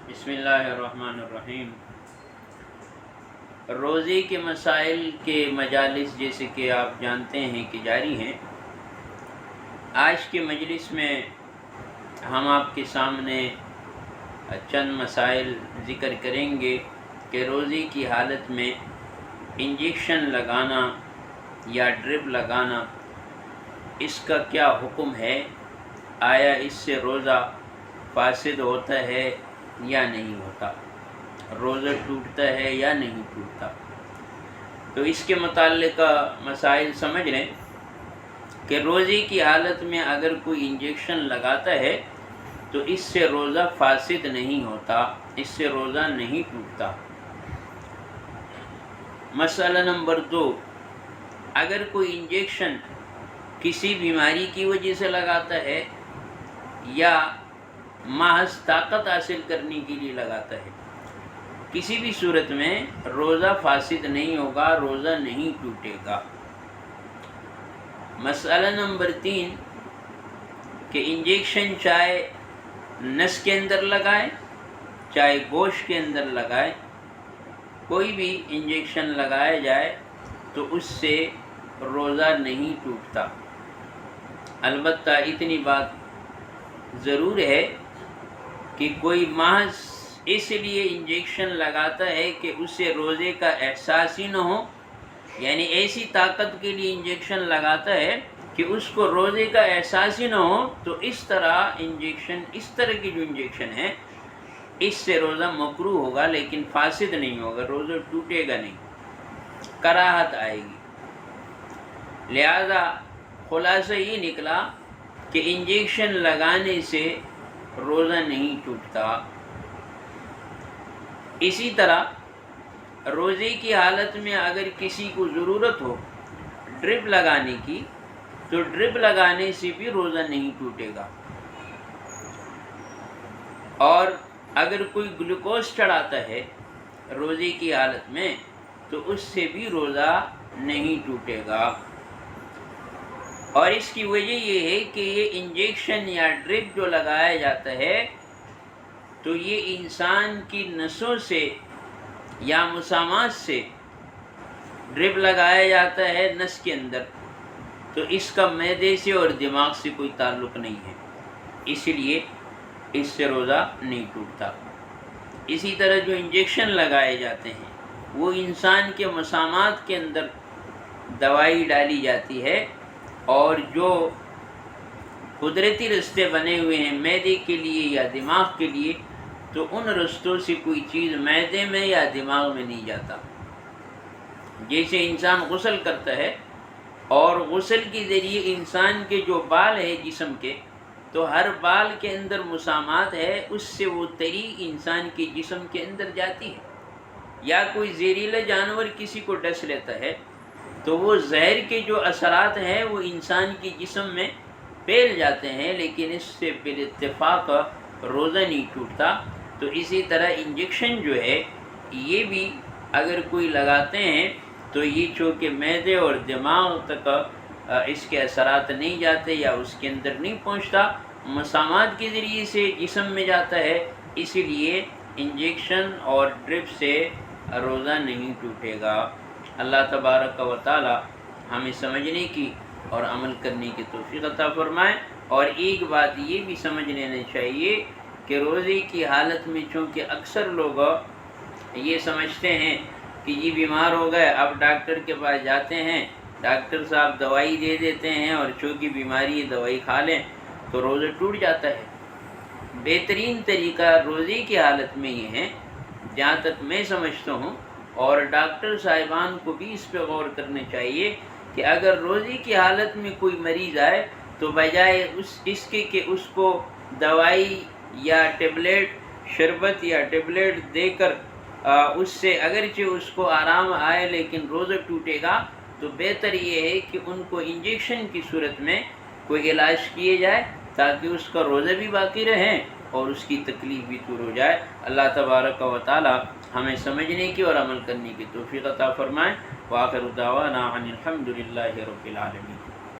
بسم اللہ الرحمن الرحیم۔ روزے کے مسائل کے مجالس جیسے کہ آپ جانتے ہیں کہ جاری ہیں۔ آج کے مجلس میں ہم آپ کے سامنے چند مسائل ذکر کریں گے کہ روزے کی حالت میں انجیکشن لگانا یا ڈرپ لگانا اس کا کیا حکم ہے، آیا اس سے روزہ فاسد ہوتا ہے یا نہیں ہوتا، روزہ ٹوٹتا ہے یا نہیں ٹوٹتا۔ تو اس کے متعلقہ مسائل سمجھ لیں کہ روزے کی حالت میں اگر کوئی انجیکشن لگاتا ہے تو اس سے روزہ فاسد نہیں ہوتا، اس سے روزہ نہیں ٹوٹتا۔ مسئلہ نمبر 2، اگر کوئی انجیکشن کسی بیماری کی وجہ سے لگاتا ہے یا محض طاقت حاصل کرنے کے لیے لگاتا ہے، کسی بھی صورت میں روزہ فاسد نہیں ہوگا، روزہ نہیں ٹوٹے گا۔ مسئلہ نمبر 3 کہ انجیکشن چاہے نس کے اندر لگائے چاہے گوشت کے اندر لگائے، کوئی بھی انجیکشن لگایا جائے تو اس سے روزہ نہیں ٹوٹتا۔ البتہ اتنی بات ضرور ہے کہ کوئی محض اس لیے انجیکشن لگاتا ہے کہ اسے روزے کا احساس ہی نہ ہو، یعنی ایسی طاقت کے لیے انجیکشن لگاتا ہے کہ اس کو روزے کا احساس ہی نہ ہو، تو اس طرح کی جو انجیکشن ہے اس سے روزہ مکروہ ہوگا لیکن فاسد نہیں ہوگا، روزہ ٹوٹے گا نہیں، کراہت آئے گی۔ لہذا خلاصہ یہ نکلا کہ انجیکشن لگانے سے روزہ نہیں ٹوٹتا۔ اسی طرح روزے کی حالت میں اگر کسی کو ضرورت ہو ڈرپ لگانے کی تو ڈرپ لگانے سے بھی روزہ نہیں ٹوٹے گا، اور اگر کوئی گلوکوز چڑھاتا ہے روزے کی حالت میں تو اس سے بھی روزہ نہیں ٹوٹے گا۔ اور اس کی وجہ یہ ہے کہ یہ انجیکشن یا ڈرپ جو لگایا جاتا ہے تو یہ انسان کی نسوں سے یا مسامات سے ڈرپ لگایا جاتا ہے نس کے اندر، تو اس کا معدے سے اور دماغ سے کوئی تعلق نہیں ہے، اس لیے اس سے روزہ نہیں ٹوٹتا۔ اسی طرح جو انجیکشن لگائے جاتے ہیں وہ انسان کے مسامات کے اندر دوائی ڈالی جاتی ہے، اور جو قدرتی رستے بنے ہوئے ہیں معدے کے لیے یا دماغ کے لیے، تو ان رستوں سے کوئی چیز معدے میں یا دماغ میں نہیں جاتا۔ جیسے انسان غسل کرتا ہے اور غسل کے ذریعے انسان کے جو بال ہے جسم کے، تو ہر بال کے اندر مسامات ہے، اس سے وہ تری انسان کے جسم کے اندر جاتی ہے۔ یا کوئی زہریلا جانور کسی کو ڈس لیتا ہے تو وہ زہر کے جو اثرات ہیں وہ انسان کے جسم میں پھیل جاتے ہیں، لیکن اس سے بالاتفاق روزہ نہیں ٹوٹتا۔ تو اسی طرح انجیکشن جو ہے یہ بھی اگر کوئی لگاتے ہیں تو یہ چونکہ معدے اور دماغ تک اس کے اثرات نہیں جاتے یا اس کے اندر نہیں پہنچتا، مسامات کے ذریعے سے جسم میں جاتا ہے، اسی لیے انجیکشن اور ڈرپ سے روزہ نہیں ٹوٹے گا۔ اللہ تبارک و تعالی ہمیں سمجھنے کی اور عمل کرنے کی توفیق عطا فرمائے۔ اور ایک بات یہ بھی سمجھ لینا چاہیے کہ روزے کی حالت میں چونکہ اکثر لوگ یہ سمجھتے ہیں کہ یہ بیمار ہو گئے، اب ڈاکٹر کے پاس جاتے ہیں، ڈاکٹر صاحب دوائی دے دیتے ہیں اور چونکہ بیماری دوائی کھا لیں تو روزہ ٹوٹ جاتا ہے۔ بہترین طریقہ روزے کی حالت میں یہ ہے، جہاں تک میں سمجھتا ہوں، اور ڈاکٹر صاحبان کو بھی اس پہ غور کرنا چاہیے کہ اگر روزے کی حالت میں کوئی مریض آئے تو بجائے اس کے کہ اس کو دوائی یا ٹیبلیٹ شربت یا ٹیبلیٹ دے کر اس سے اگرچہ اس کو آرام آئے لیکن روزہ ٹوٹے گا، تو بہتر یہ ہے کہ ان کو انجیکشن کی صورت میں کوئی علاج کیے جائے تاکہ اس کا روزہ بھی باقی رہے اور اس کی تکلیف بھی دور ہو جائے۔ اللہ تبارک و تعالی ہمیں سمجھنے کی اور عمل کرنے کی توفیق عطا فرمائے۔ وآخر دعوانا ان الحمد للہ رب العالمین۔